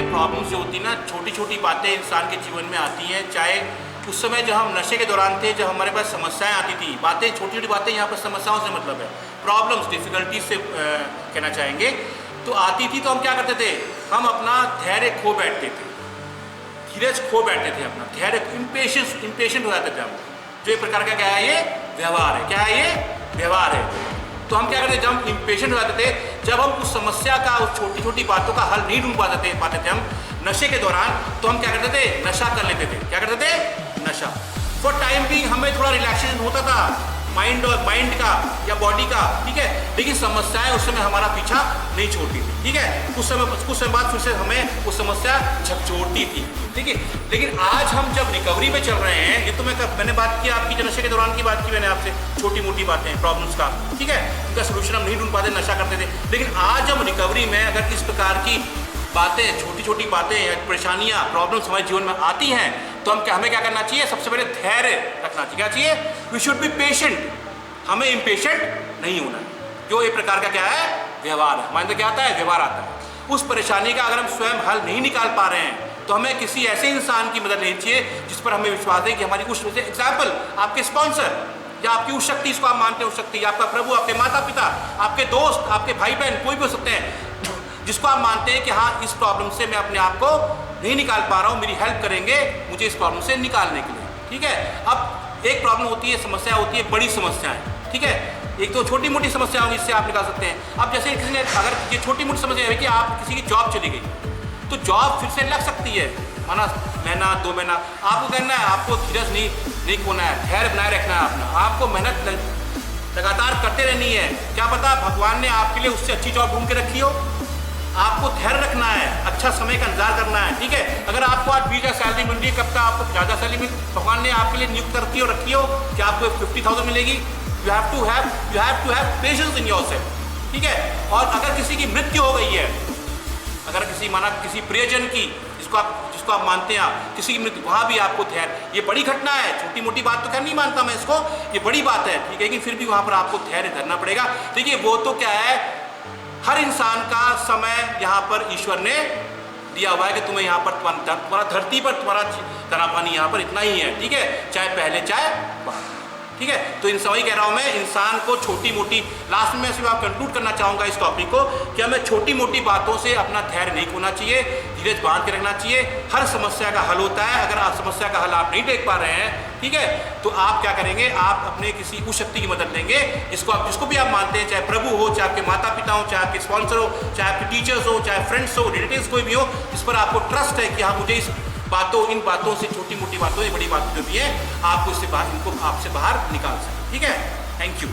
Problems जो होती है ना, छोटी छोटी बातें इंसान के जीवन में आती हैं। चाहे उस समय जब हम नशे के दौरान थे, जब हमारे पास समस्याएं आती थी, बातें छोटी छोटी बातें, यहाँ पर समस्याओं से मतलब है, प्रॉब्लम्स डिफिकल्टीज से कहना चाहेंगे, तो आती थी तो हम क्या करते थे, हम अपना धैर्य खो बैठते थे, धीरज खो बैठते थे, अपना धैर्य, इम्पेशेंट हो जाते थे हम। जो एक प्रकार का क्या है, ये व्यवहार है। क्या है ये? व्यवहार है। तो हम क्या करते थे, जब हम इम्पेशेंट हो जाते थे, जब हम उस समस्या का, उस छोटी छोटी बातों का हल नहीं ढूंढ पाते थे हम नशे के दौरान, तो हम क्या करते थे, नशा कर लेते थे। क्या करते थे? नशा। फॉर टाइम भी हमें थोड़ा रिलैक्सेशन होता था माइंड का या बॉडी का, ठीक है, लेकिन समस्याएं उस समय हमारा पीछा नहीं छोड़ती थी, ठीक है। कुछ समय बाद फिर से हमें वो समस्या झकझोरती थी, ठीक है। लेकिन आज हम जब रिकवरी में चल रहे हैं, ये तो मैंने बात की आपकी, जो नशे के दौरान की बात की मैंने आपसे, छोटी मोटी बातें, प्रॉब्लम्स का, ठीक है, उनका सोल्यूशन हम नहीं ढूंढ पाते, नशा करते थे। लेकिन आज हम रिकवरी में अगर इस प्रकार की बातें, छोटी छोटी बातें या परेशानियाँ, प्रॉब्लम्स हमारे जीवन में आती हैं, तो हमें क्या करना चाहिए? सबसे पहले धैर्य रखना चाहिए। क्या चाहिए? We should be patient. हमें इम्पेशेंट नहीं होना है। जो एक प्रकार का क्या है? व्यवहार है। माइंड क्या आता है? व्यवहार आता है। उस परेशानी का अगर हम स्वयं हल नहीं निकाल पा रहे हैं, तो हमें किसी ऐसे इंसान की मदद लेनी चाहिए जिस पर हमें विश्वास है कि हमारी उस एग्जाम्पल, आपके स्पॉन्सर या आपकी उस शक्ति, इसको आप मानते हैं उस शक्ति, आपका प्रभु, आपके माता पिता, आपके दोस्त, आपके भाई बहन, कोई भी हो सकते हैं, जिसको आप मानते हैं कि हाँ, इस प्रॉब्लम से मैं अपने आप को नहीं निकाल पा रहा हूँ, मेरी हेल्प करेंगे मुझे इस प्रॉब्लम से निकालने के लिए, ठीक है। अब एक प्रॉब्लम होती है, समस्या होती है, बड़ी समस्याएं, ठीक है। एक तो छोटी मोटी समस्या होगी, इससे आप निकाल सकते हैं। अब जैसे किसी ने, अगर ये छोटी मोटी समस्या है कि आप किसी की जॉब चली गई, तो जॉब फिर से लग सकती है, माना महीना 2 महीना, आपको करना है, आपको धीरज नहीं खोना है, धैर्य बनाए रखना है अपना, आपको मेहनत लगातार करते रहनी है। क्या पता भगवान ने आपके लिए उससे अच्छी जॉब ढूंढ के रखी हो, आपको धैर्य रखना है, अच्छा समय का इंतजार करना है, ठीक है। अगर आपको आज 20,000 सैलरी मिल रही है, कब तक आपको ज़्यादा सैलरी भगवान ने आपके लिए नियुक्त रखी हो कि आपको 50,000 मिलेगी। You have to have patience in yourself, ठीक है। और अगर किसी की मृत्यु हो गई है, अगर किसी प्रियजन की, जिसको आप मानते हैं, किसी की मृत्यु, वहाँ भी आपको धैर्य, ये बड़ी घटना है, छोटी मोटी बात तो क्या नहीं मानता मैं इसको, ये बड़ी बात है, ठीक है, लेकिन फिर भी वहाँ पर आपको धैर्य धरना पड़ेगा। देखिए, वो तो क्या है, हर इंसान का समय यहाँ पर ईश्वर ने दिया हुआ है कि तुम्हें यहाँ पर तुम्हारा धरती पर तुम्हारा दाना पानी यहाँ पर इतना ही है, ठीक है, चाहे पहले चाहे बाद, ठीक है। तो इन समय कह रहा हूँ मैं, इंसान को छोटी मोटी, लास्ट में सिर्फ आप कंक्लूड करना चाहूँगा इस टॉपिक को कि हमें छोटी मोटी बातों से अपना धैर्य नहीं खोना चाहिए, धीरज बांध के रखना चाहिए। हर समस्या का हल होता है। अगर आप समस्या का हल आप नहीं देख पा रहे हैं, ठीक है, तो आप क्या करेंगे, आप अपने किसी उस शक्ति की मदद लेंगे, जिसको भी आप मानते हैं, चाहे प्रभु हो, चाहे आपके माता पिता हो, चाहे आपके स्पॉन्सर हो, चाहे आपके टीचर्स हो, चाहे फ्रेंड्स हो, रिलेटिव्स कोई भी हो, जिस पर आपको ट्रस्ट है कि हाँ, मुझे इन बातों से, छोटी मोटी बातों से, बड़ी बातों जो भी है, आपको इससे बाहर, इनको आपसे बाहर निकाल सकें, ठीक है। Thank you.